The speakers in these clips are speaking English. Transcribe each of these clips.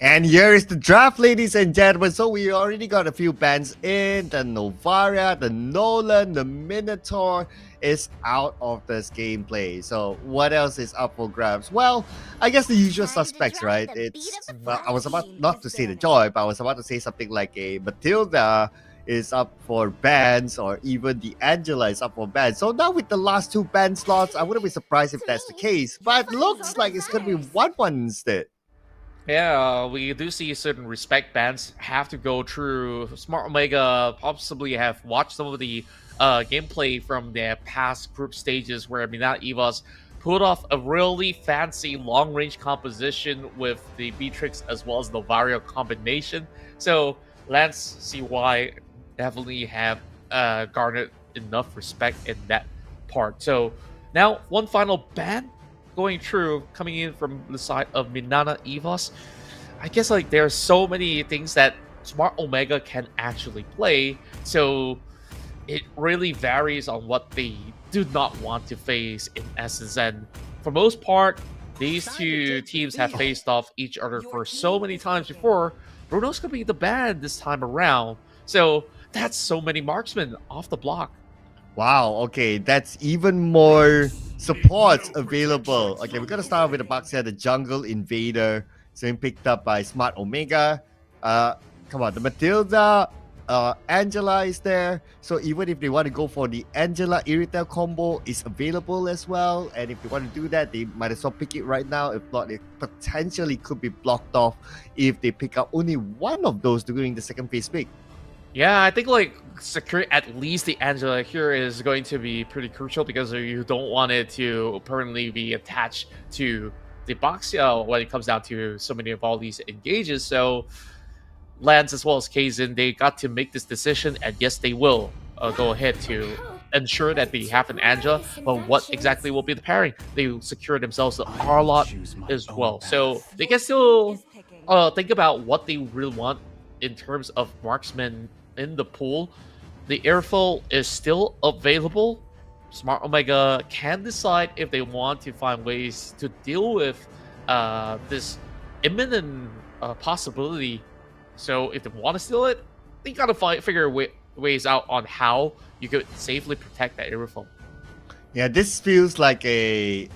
And here is the draft, ladies and gentlemen. So we already got a few bands in. The Novaria, the Nolan, the Minotaur is out of this gameplay. So what else is up for grabs? Well, I guess the usual suspects, right? Well, I was about not to say the Joy, but I was about to say something like a Matilda is up for bans, or even the Angela is up for bans. So now with the last two ban slots, I wouldn't be surprised if that's the case. But looks like it's going to be 1-1 instead. Yeah, we do see certain respect bans have to go through. Smart Omega possibly have watched some of the gameplay from their past group stages where MINANA EVOS put off a really fancy long-range composition with the Beatrix as well as the Vario combination. So Lance CY definitely have garnered enough respect in that part. So now one final ban going through, coming in from the side of MINANA EVOS. I guess like there are so many things that Smart Omega can actually play, so it really varies on what they do not want to face in essence. And for most part, these two teams have faced off each other for so many times before. Bruno's gonna be the ban this time around, so that's so many marksmen off the block. Wow, okay, that's even more supports available. Okay, we're gonna start with the box here, the Jungle Invader, being picked up by Smart Omega. Come on, the Matilda, Angela is there. So even if they want to go for the Angela Irritel combo, is available as well. And if they want to do that, they might as well pick it right now. If not, it potentially could be blocked off if they pick up only one of those during the second phase pick. Yeah, I think like secure at least the Angela here is going to be pretty crucial because you don't want it to permanently be attached to the Boxia when it comes down to so many of all these engages. So Lance as well as Kazin, they got to make this decision, and yes, they will go ahead to ensure that they have an Angela. But what exactly will be the pairing? They will secure themselves the Arlot as well. So they can still think about what they really want in terms of marksmen in the pool. The airfoil is still available. Smart Omega can decide if they want to find ways to deal with this imminent possibility. So if they want to steal it, they gotta figure ways out on how you could safely protect that airfoil. Yeah, this feels like a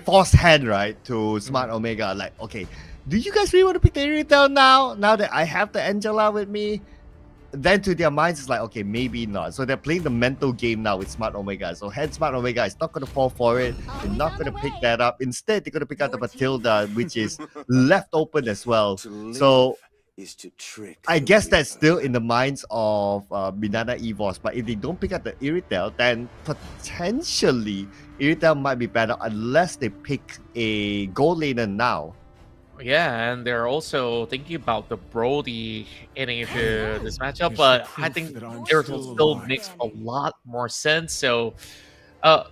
forced hand, right, to Smart Omega. Like, okay, do you guys really want to pick the Irritel now? Now that I have the Angela with me? Then to their minds, it's like, okay, maybe not. So they're playing the mental game now with Smart Omega. So hence Smart Omega is not going to fall for it. They're not going to pick that up. Instead, they're going to pick out the Matilda, which is left open as well. So I guess that's still in the minds of MINANA EVOS. But if they don't pick up the Irritel, then potentially Irritel might be better unless they pick a gold laner now. Yeah, and they're also thinking about the Brody heading into this matchup, but I think Irritel still makes a lot more sense, so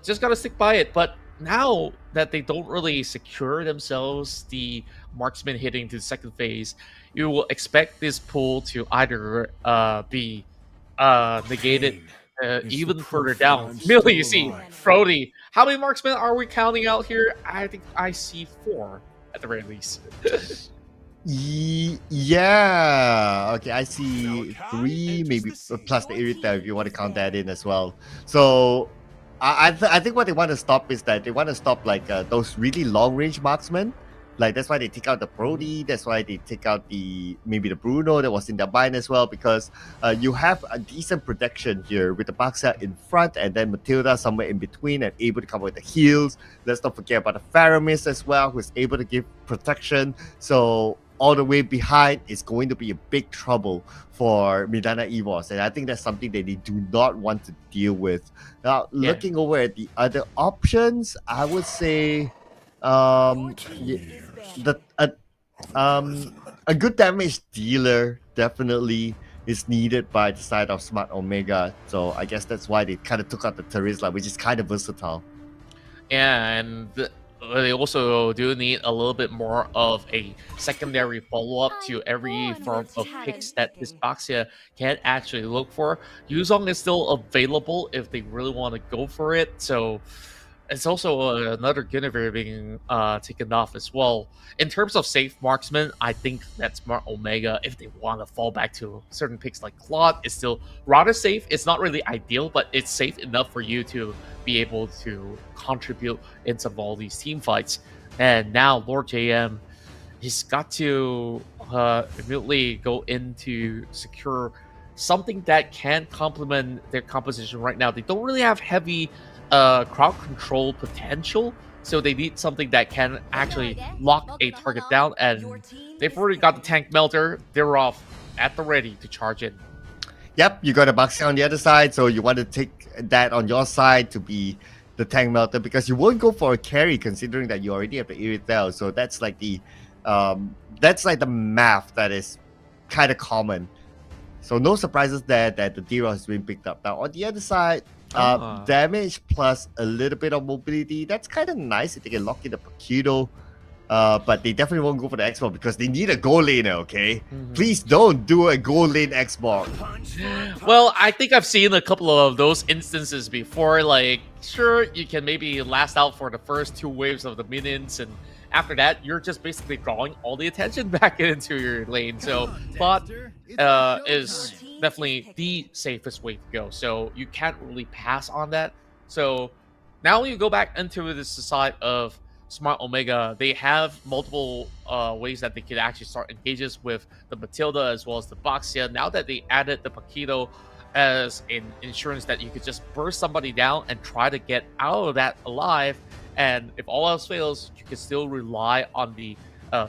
just gotta stick by it. But now that they don't really secure themselves the marksman hitting to the second phase, you will expect this pool to either be negated even further down. Merely, you see, Brody, how many marksmen are we counting out here? I think I see 4. At the very least. Yeah. Okay, I see 3, maybe plus the Irritel if you want to count that in as well. So I think what they want to stop is that they want to stop like those really long range marksmen. Like that's why they take out the Brody. That's why they take out maybe the Bruno that was in their bind as well, because you have a decent protection here with the Baxia in front and then Matilda somewhere in between and able to cover the heals. Let's not forget about the Faramis as well, who's able to give protection. So all the way behind is going to be a big trouble for MINANA EVOS, and I think that's something that they do not want to deal with. Now, looking over at the other options, I would say a good damage dealer definitely is needed by the side of Smart Omega. So I guess that's why they kind of took out the Terizla, which is kind of versatile. Yeah, and they also do need a little bit more of a secondary follow-up to every form of picks that this Boxia can actually look for. Yuzong is still available if they really want to go for it. So It's also another Guinevere being taken off as well. In terms of safe marksman, I think that Smart Omega, if they want to fall back to certain picks like Claude, is still rather safe. It's not really ideal, but it's safe enough for you to be able to contribute in some of all these team fights. And now Lord JM, he's got to immediately go in to secure something that can complement their composition right now. They don't really have heavy crowd control potential, so they need something that can actually lock a target down, and they've already got the tank melter. They're off at the ready to charge in. Yep, you got a Baxi on the other side, so you want to take that on your side to be the tank melter, because you won't go for a carry considering that you already have the Irritel. So that's like the math that is kind of common. So no surprises there that the D-Roll has been picked up. Now on the other side, damage plus a little bit of mobility. That's kind of nice if they can lock in the Paquito. But they definitely won't go for the X-Borg because they need a goal laner, okay? Please don't do a goal lane X-Borg. Well, I think I've seen a couple of those instances before. Like, sure, you can maybe last out for the first 2 waves of the minions, and after that, you're just basically drawing all the attention back into your lane. So, Claude is definitely the safest way to go. So, you can't really pass on that. So, now you go back into the side of Smart Omega. They have multiple ways that they could actually start engages with the Matilda as well as the Boxia. Now that they added the Paquito as an insurance that you could just burst somebody down and try to get out of that alive, and if all else fails, you can still rely on the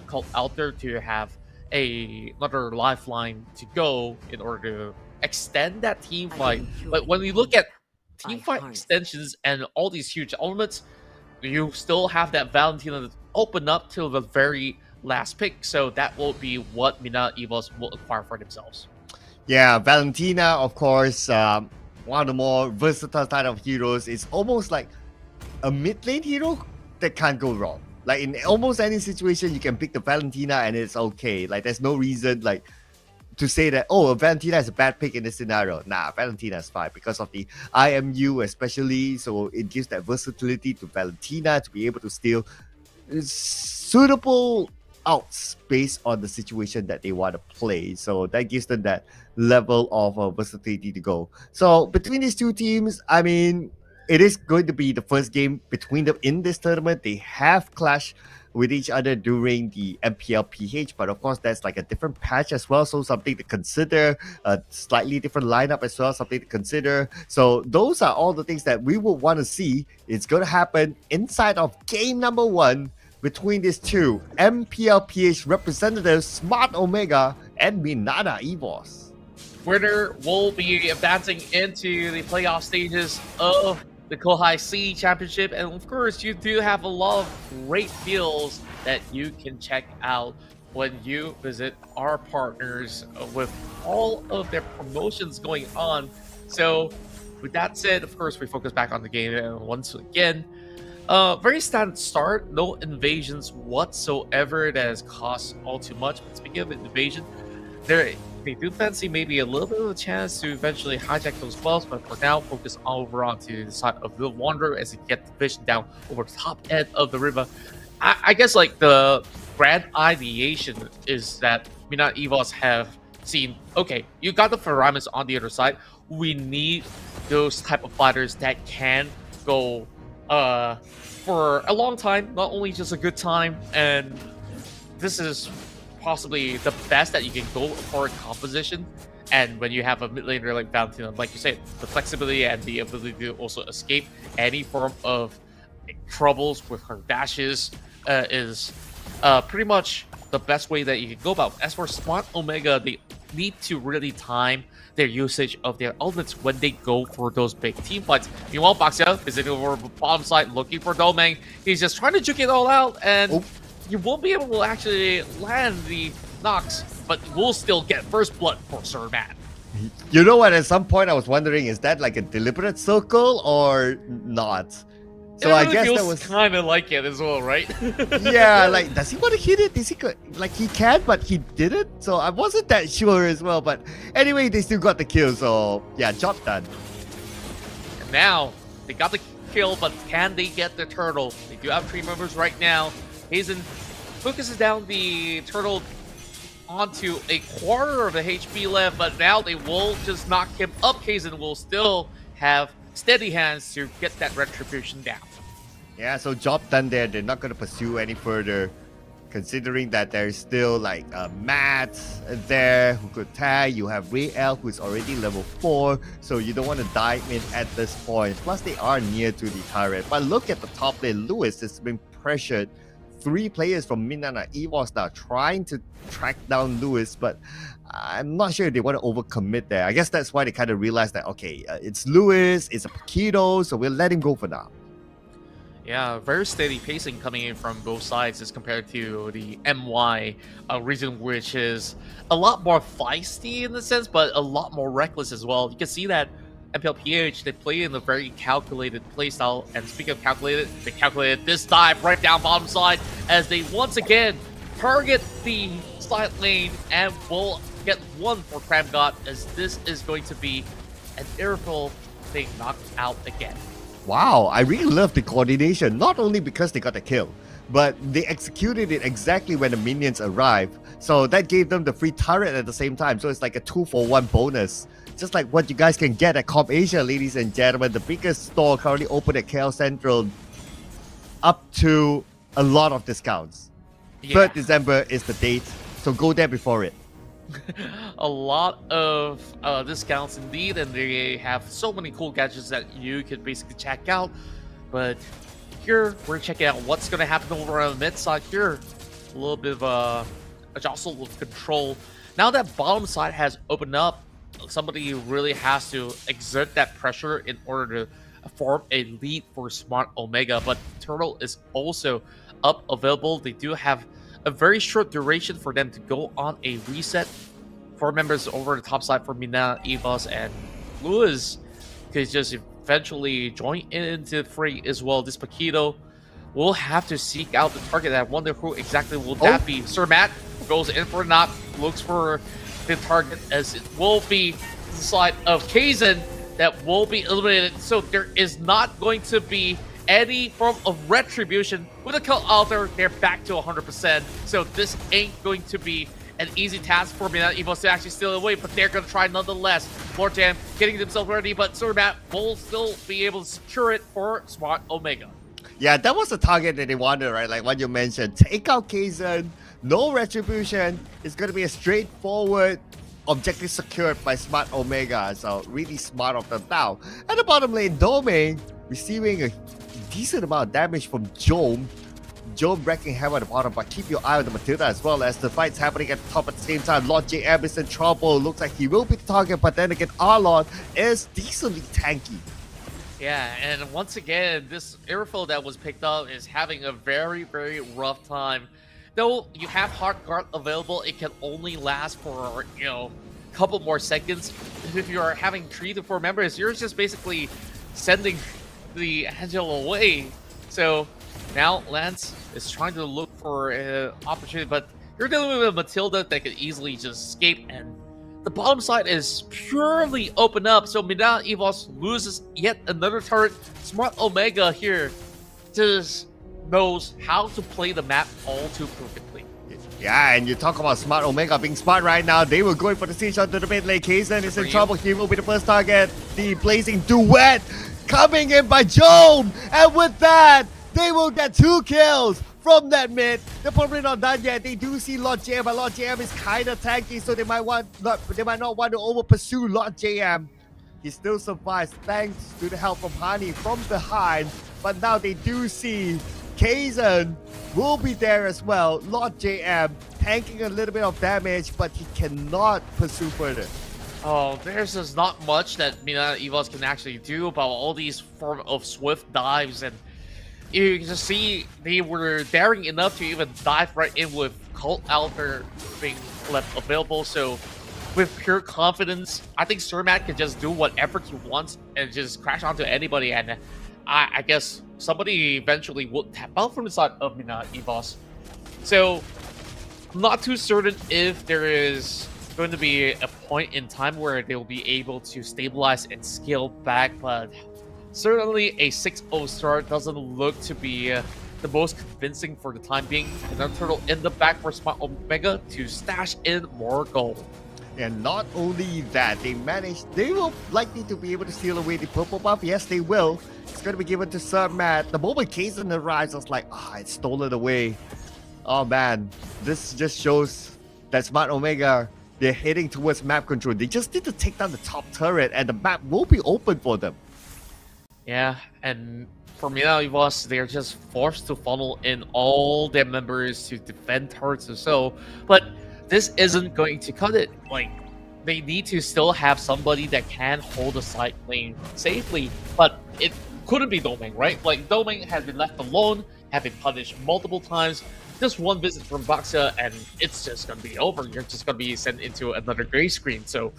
Cult Alter to have another lifeline to go in order to extend that team fight. But when we look at team fight extensions and all these huge elements, you still have that Valentina to open up till the very last pick. So that will be what MINANA EVOS will acquire for themselves. Yeah, Valentina, of course, one of the more versatile type of heroes. Is almost like a mid lane hero that can't go wrong. Like in almost any situation, you can pick the Valentina and it's okay. Like there's no reason like to say that, oh, Valentina is a bad pick in this scenario. Nah, Valentina is fine because of the IMU especially. So it gives that versatility to Valentina to be able to steal suitable outs based on the situation that they want to play. So that gives them that level of versatility to go. So between these two teams, I mean, it is going to be the first game between them in this tournament. They have clashed with each other during the MPL PH, but of course that's like a different patch as well, so something to consider, a slightly different lineup as well, something to consider. So those are all the things that we will want to see. It's going to happen inside of game number 1 between these two MPL PH representatives, Smart Omega and MINANA EVOS. Winner will be advancing into the playoff stages of the KOHAI C Championship, and of course you do have a lot of great deals that you can check out when you visit our partners with all of their promotions going on. So with that said, of course we focus back on the game once again. Very standard start, no invasions whatsoever that has cost all too much. But speaking of invasion, they do fancy maybe a little bit of a chance to eventually hijack those wells, but for now, focus over onto the side of the Wanderer as they get the vision down over the top end of the river. I guess like the grand ideation is that MINANA EVOS have seen, okay, you got the Faramis on the other side. We need those type of fighters that can go for a long time, not only just a good time, and this is possibly the best that you can go for a composition. And when you have a mid laner like Valentina, like you said, the flexibility and the ability to also escape any form of troubles with her dashes is pretty much the best way that you can go about. As for Smart Omega, they need to really time their usage of their elements when they go for those big team fights. Meanwhile, Boxia is over the bottom side looking for Domeng. He's just trying to juke it all out, and you won't be able to actually land the knocks, but we'll still get first blood for Sir Matt. You know what? At some point, I was wondering, is that like a deliberate circle or not? So really I guess that was kind of like it as well, right? Yeah, like, does he want to hit it? Is he like he can, but he didn't? So I wasn't that sure as well. But anyway, they still got the kill. So yeah, job done. And now they got the kill, but can they get the turtle? They do have 3 members right now. Hazen focuses down the turtle onto a quarter of the HP left, but now they will just knock him up. Hazen will still have steady hands to get that retribution down. Yeah, so job done there. They're not going to pursue any further, considering that there's still like Matt there who could tag. You have Ray L who's already level 4, so you don't want to dive in at this point. Plus, they are near to the turret. But look at the top lane. Lewis has been pressured. 3 players from MINANA EVOS now trying to track down Lewis, but I'm not sure if they want to overcommit there. I guess that's why they kind of realized that, okay, it's Lewis, it's a Paquito, so we'll let him go for now. Yeah, very steady pacing coming in from both sides as compared to the MY region, which is a lot more feisty in the sense, but a lot more reckless as well. You can see that MPLPH, they play in a very calculated playstyle, and speaking of calculated, they calculated this dive right down bottom side as they once again target the side lane and will get 1 for Cramgod, as this is going to be an airful being knocked out again. Wow, I really love the coordination, not only because they got the kill, but they executed it exactly when the minions arrived. So that gave them the free turret at the same time. So it's like a 2-for-1 bonus. Just like what you guys can get at Comp Asia, ladies and gentlemen. The biggest store currently open at KL Central, up to a lot of discounts. Yeah. 3rd December is the date, so go there before it. A lot of discounts indeed, and they have so many cool gadgets that you could basically check out. But here we're checking out what's going to happen over on the mid side here. A little bit of a jostle of control. Now that bottom side has opened up, somebody really has to exert that pressure in order to form a lead for Smart Omega. But Turtle is also up available. They do have a very short duration for them to go on a reset. 4 members over the top side for MINANA, EVOS, and Lewis could just eventually join into the fray as well. This Paquito will have to seek out the target. I wonder who exactly will that be. Sir Matt goes in for a knock, looks for the target, as it will be the side of Kazan that will be eliminated. So there is not going to be any form of retribution. With a kill altar, they're back to 100%. So this ain't going to be an easy task for MINANA EVOS to actually steal away, but they're going to try nonetheless. Lord Jam getting themselves ready, but Sir Matt will still be able to secure it for Smart Omega. Yeah, that was the target that they wanted, right? Like what you mentioned. Take out Kazan, no retribution. It's going to be a straightforward objective secured by Smart Omega. So really smart of them now. At the bottom lane, Domain receiving a decent amount of damage from Jome. Jome wrecking havoc at the bottom, but keep your eye on the Matilda as well, as the fight's happening at the top at the same time. Lord JM is in trouble. Looks like he will be the target, but then again, Arlon is decently tanky. Yeah, and once again, this airfield that was picked up is having a very, very rough time. Though you have Heart Guard available, it can only last for, you know, a couple more seconds. If you are having 3 to 4 members, you're just basically sending the Angel away. So now Lance is trying to look for an opportunity, but you're dealing with a Matilda that could easily just escape, and the bottom side is purely open up. So MINANA EVOS loses yet another turret. Smart Omega here just knows how to play the map all too perfectly. Yeah, and you talk about Smart Omega being smart right now. They were going for the siege shot to the mid lane. Kazan is in trouble. He will be the first target. The blazing duet coming in by Jome. And with that, they will get 2 kills from that mid. They're probably not done yet. They do see Lord JM, but Lord JM is kind of tanky, so they might not want to over pursue Lord JM. He still survives thanks to the help from Hani from behind. But now they do see Kazan will be there as well. Lord JM tanking a little bit of damage, but he cannot pursue further. Oh, there's just not much that MINANA EVOS can actually do about all these form of swift dives, and you can just see they were daring enough to even dive right in with Cult Altar being left available. So with pure confidence, I think Surmat can just do whatever he wants and just crash onto anybody, and I guess somebody eventually will tap out from the side of MINANA EVOS. So I'm not too certain if there is going to be a point in time where they'll be able to stabilize and scale back, but certainly a 6-0 start doesn't look to be the most convincing for the time being. Another turtle in the back for Smart Omega to stash in more gold. And not only that, they will likely to be able to steal away the purple buff. Yes, they will. It's going to be given to Sir Matt. The moment Kaizen arrives, I was like, it's stolen away. Oh man, this just shows that Smart Omega, they're heading towards map control. They just need to take down the top turret and the map will be open for them. Yeah, and for MINANA EVOS, they're just forced to funnel in all their members to defend turrets or so. But this isn't going to cut it. Like, they need to still have somebody that can hold the side lane safely. But it couldn't be Doming, right? Like, Doming has been left alone, have been punished multiple times. Just one visit from Baxia, and it's just going to be over. You're just going to be sent into another gray screen. So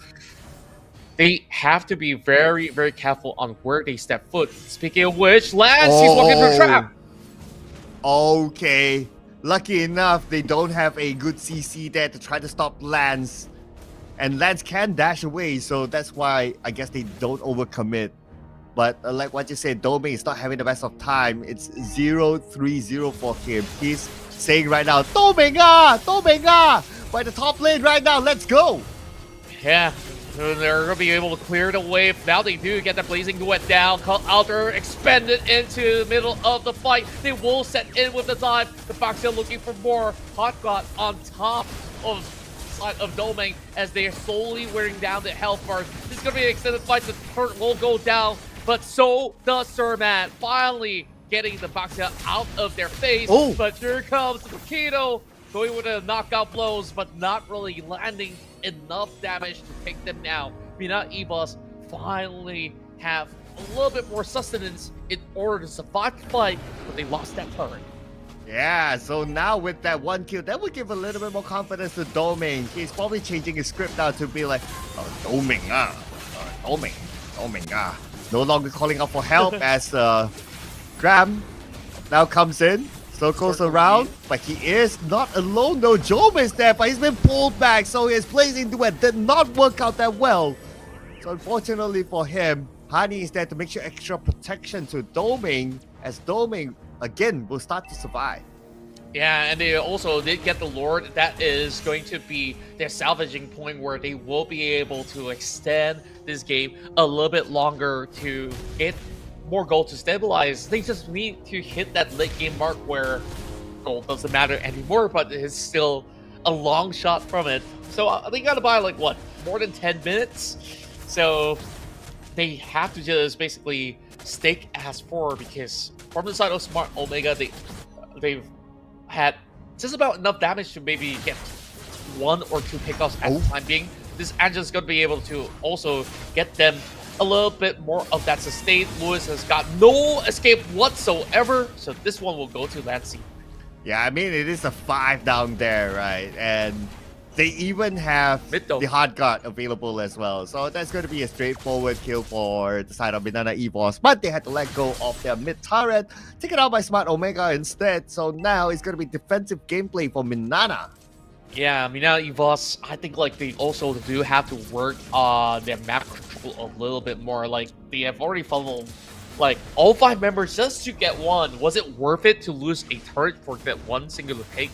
they have to be very, very careful on where they step foot. Speaking of which, Lance, he's walking through the trap. Okay. Lucky enough, they don't have a good CC there to try to stop Lance. And Lance can dash away, so that's why I guess they don't overcommit. But like what you said, Doming is not having the best of time. It's 0-3-0 for him. He's saying right now, Doming by the top lane right now, let's go. Yeah, they're going to be able to clear the wave. Now they do get the Blazing Duet down. Outer expanded into the middle of the fight. They will set in with the dive. The Baxia looking for more. Hot God on top of side of Doming as they are slowly wearing down the health bars. This is going to be an extended fight. The turret will go down, but so does Sir Matt. Finally getting the Baxia out of their face. Oh. But here comes Paquito going with the knockout blows, but not really landing enough damage to take them down. MINANA EVOS finally have a little bit more sustenance in order to survive the fight, but they lost that turret. Yeah, so now with that one kill, that would give a little bit more confidence to Doming. He's probably changing his script now to be like, Doming, no longer calling out for help as Graham now comes in. Circles around, but he is not alone though. Job is there, but he's been pulled back, so his Blazing Duet did not work out that well. So unfortunately for him, Hani is there to make sure extra protection to Doming, as Doming again will start to survive. Yeah, and they also did get the Lord. That is going to be their salvaging point where they will be able to extend this game a little bit longer to get more gold to stabilize. They just need to hit that late game mark where gold doesn't matter anymore, but it's still a long shot from it. So they gotta buy like what, more than 10 minutes? So they have to just basically stake as 4 because from the side of Smart Omega, they've had just about enough damage to maybe get 1 or 2 pickoffs at the time being. This Angela's gonna be able to also get them a little bit more of that sustain. Lewis has got no escape whatsoever, so this one will go to Lancey. Yeah, I mean, it is a 5 down there, right? And they even have the hard guard available as well. So that's going to be a straightforward kill for the side of MINANA EVOS. But they had to let go of their mid turret, taken out by Smart Omega instead. So now it's going to be defensive gameplay for MINANA. Yeah, MINANA EVOS, I think like they also do have to work on their map control a little bit more. Like they have already funneled like all 5 members just to get 1. Was it worth it to lose a turret for that one singular pick?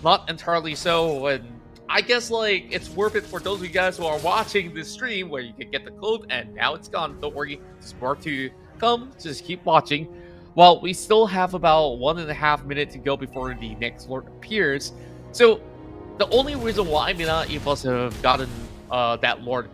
Not entirely so. And I guess like it's worth it for those of you guys who are watching this stream where you can get the code and now it's gone. Don't worry, there's more to come. Just keep watching. Well, we still have about 1.5 minutes to go before the next Lord appears. So the only reason why MINANA EVOS have gotten that Lord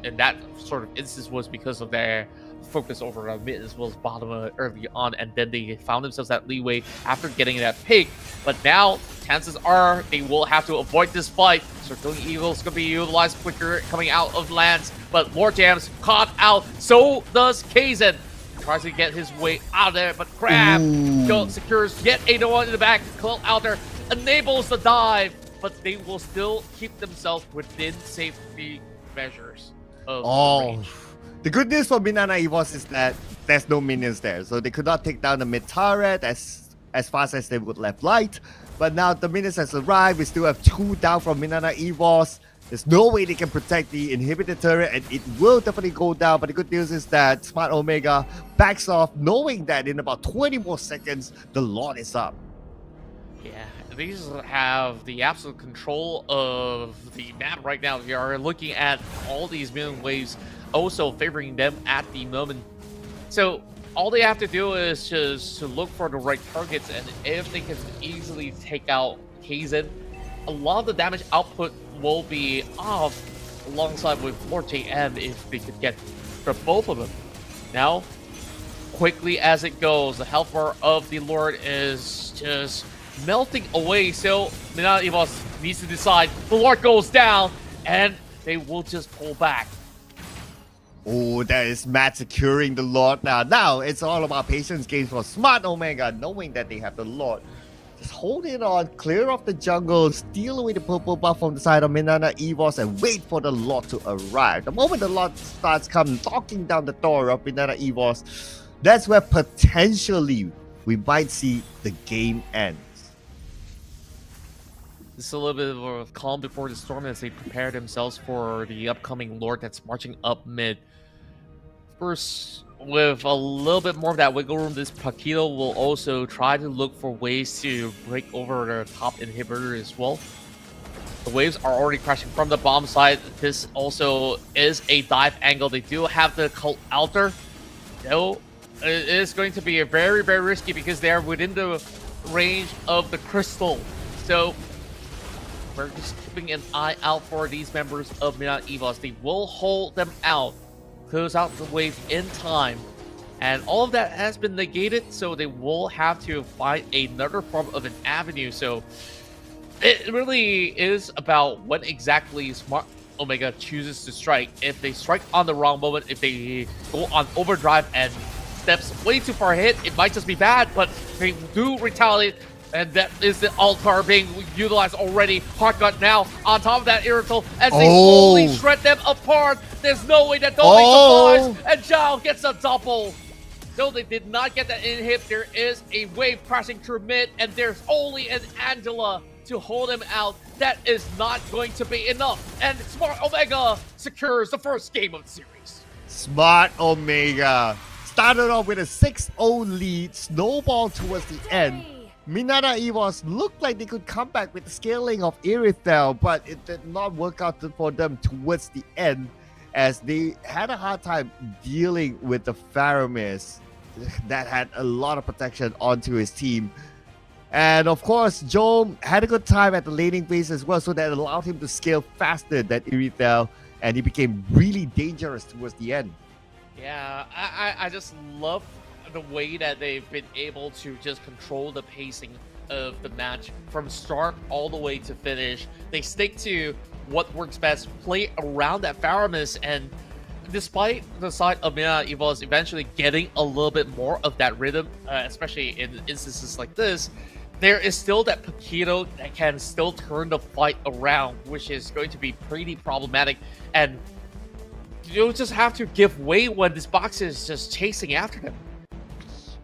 in that sort of instance was because of their focus over mid as well as bottom early on, and then they found themselves that leeway after getting that pick. But now, chances are they will have to avoid this fight. Circling Eagle's going to be utilized quicker coming out of Lance, but Lord Jam's caught out. So does Kaizen. Tries to get his way out of there, but Crab secures yet another one in the back. Club out there enables the dive, but they will still keep themselves within safety measures of range. The good news for MINANA EVOS is that there's no minions there, so they could not take down the mid turret as fast as they would left light. But now the minions has arrived. We still have 2 down from MINANA EVOS. There's no way they can protect the inhibitor turret, and it will definitely go down. But the good news is that Smart Omega backs off, knowing that in about 20 more seconds, the Lord is up. Yeah, these have the absolute control of the map right now. We are looking at all these million waves also favoring them at the moment. So all they have to do is just to look for the right targets, and if they can easily take out Kaizen, a lot of the damage output will be off alongside with Lord JM if they could get for both of them. Now, quickly as it goes, the health bar of the Lord is just melting away, so MINANA EVOS needs to decide. The Lord goes down, and they will just pull back. Oh, that is Matt securing the Lord now. Now, it's all about patience games for Smart Omega, knowing that they have the Lord. Just hold it on, clear off the jungle, steal away the purple buff from the side of MINANA EVOS, and wait for the Lord to arrive. The moment the Lord starts coming, knocking down the door of MINANA EVOS, that's where potentially we might see the game end. This is a little bit of a calm before the storm as they prepare themselves for the upcoming Lord that's marching up mid. First, with a little bit more of that wiggle room, this Paquito will also try to look for ways to break over the top inhibitor as well. The waves are already crashing from the bomb side. This also is a dive angle. They do have the cult altar, though it is going to be a very, very risky because they are within the range of the crystal. So we're just keeping an eye out for these members of MINANA EVOS. They will hold them out, close out the wave in time, and all of that has been negated, so they will have to find another form of an avenue. So it really is about when exactly Smart Omega chooses to strike. If they strike on the wrong moment, if they go on overdrive and steps way too far ahead, it might just be bad, but they do retaliate. And that is the altar being utilized already. Hotgut now on top of that Irrital as they slowly shred them apart. There's no way that Dolly survives, and Zhao gets a double. No, they did not get that inhib. There is a wave crashing through mid, and there's only an Angela to hold him out. That is not going to be enough. And Smart Omega secures the first game of the series. Smart Omega started off with a 6-0 lead, snowball towards the end. MINANA EVOS looked like they could come back with the scaling of Irithel, but it did not work out for them towards the end, as they had a hard time dealing with the Faramis that had a lot of protection onto his team. And of course, Joe had a good time at the laning phase as well, so that allowed him to scale faster than Irithel, and he became really dangerous towards the end. Yeah, I just love the way that they've been able to just control the pacing of the match from start all the way to finish. They stick to what works best, play around that Faramis, and despite the side of MINANA EVOS eventually getting a little bit more of that rhythm, especially in instances like this, there is still that Paquito that can still turn the fight around, which is going to be pretty problematic, and you'll just have to give way when this box is just chasing after them.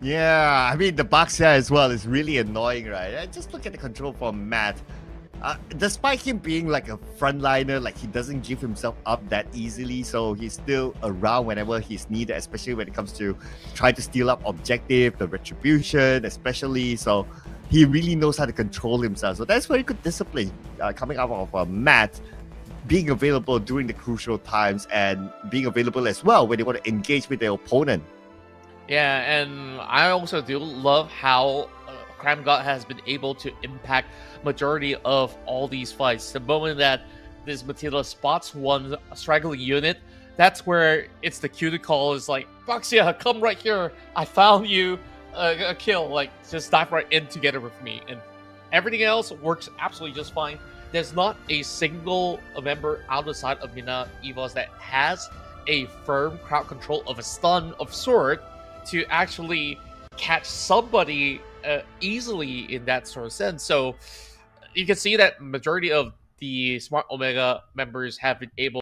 Yeah, I mean, the box here as well is really annoying, right? Just look at the control from Matt. Despite him being like a frontliner, like he doesn't give himself up that easily, so he's still around whenever he's needed, especially when it comes to trying to steal up objective, the retribution especially, so he really knows how to control himself. So that's very good discipline coming out of Matt, being available during the crucial times and being available as well when they want to engage with their opponent. Yeah, and I also do love how Crime God has been able to impact majority of all these fights. The moment that this Matilda spots one straggling unit, that's where it's the cue to call is like, Foxia, come right here. I found you a kill. Like, just dive right in together with me. And everything else works absolutely just fine. There's not a single member out the side of MINANA EVOS that has a firm crowd control of a stun of sort to actually catch somebody easily in that sort of sense. So you can see that majority of the Smart Omega members have been able